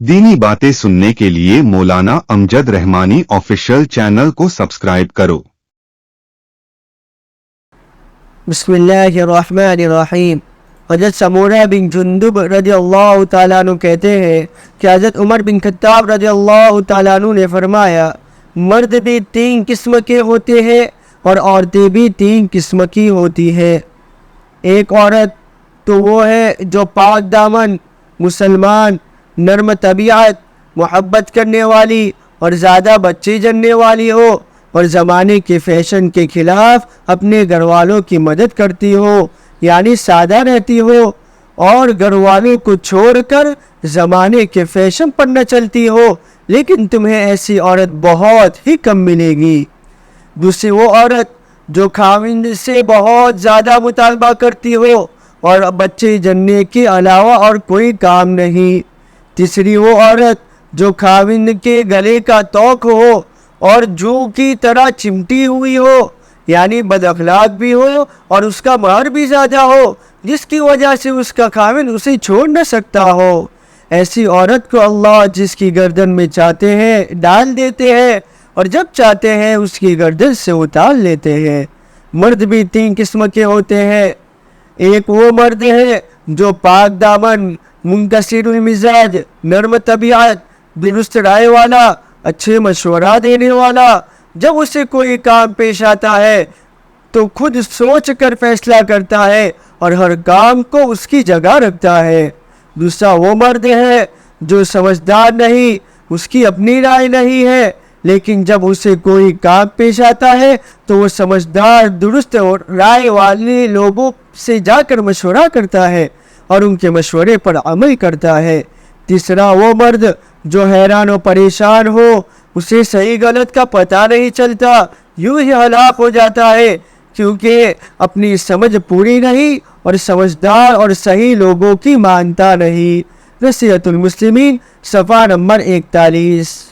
दीनी बातें सुनने के लिए मौलाना अमजद रहमानी ऑफिशियल चैनल को सब्सक्राइब करो। बिस्मिल्लाहिर्रहमानिर्रहीम। हज़रत समूरा बिन जुंदुब रज़ियल्लाहु ताला अन्हु कहते हैं कि हज़रत उमर बिन खत्ताब रज़ियल्लाहु ताला अन्हु ने फरमाया, मर्द भी 3 किस्म के होते हैं और औरतें भी 3 किस्म की होती है। एक औरत तो वो है जो पाक दामन, मुसलमान, नर्म तबीयत, मोहब्बत करने वाली और ज़्यादा बच्चे जनने वाली हो और ज़माने के फैशन के खिलाफ अपने घर वालों की मदद करती हो, यानी सादा रहती हो और घर वालों को छोड़कर ज़माने के फैशन पर न चलती हो, लेकिन तुम्हें ऐसी औरत बहुत ही कम मिलेगी। दूसरी वो औरत जो खाविंद से बहुत ज़्यादा मुतालबा करती हो और बच्चे जनने के अलावा और कोई काम नहीं। तीसरी वो औरत जो खाविंद के गले का तौक हो और जू की तरह चिमटी हुई हो, यानी बदअखलाक भी हो और उसका महर भी ज़्यादा हो, जिसकी वजह से उसका खाविंद उसे छोड़ न सकता हो। ऐसी औरत को अल्लाह जिसकी गर्दन में चाहते हैं डाल देते हैं और जब चाहते हैं उसकी गर्दन से उतार लेते हैं। मर्द भी 3 किस्म के होते हैं। एक वो मर्द है जो पाक दामन, मुंकसिरुल मिजाज, नर्म तबीयत, दुरुस्त राय वाला, अच्छे मशवरा देने वाला, जब उसे कोई काम पेश आता है तो खुद सोच कर फैसला करता है और हर काम को उसकी जगह रखता है। दूसरा वो मर्द है जो समझदार नहीं, उसकी अपनी राय नहीं है, लेकिन जब उसे कोई काम पेश आता है तो वो समझदार, दुरुस्त और राय वाले लोगों से जाकर मशवरा करता है और उनके मशवरे पर अमल करता है। तीसरा वो मर्द जो हैरान और परेशान हो, उसे सही गलत का पता नहीं चलता, यूं ही हलाक हो जाता है क्योंकि अपनी समझ पूरी नहीं और समझदार और सही लोगों की मानता नहीं। नसीहतुल मुस्लिमीन, सफ़ा नंबर 41।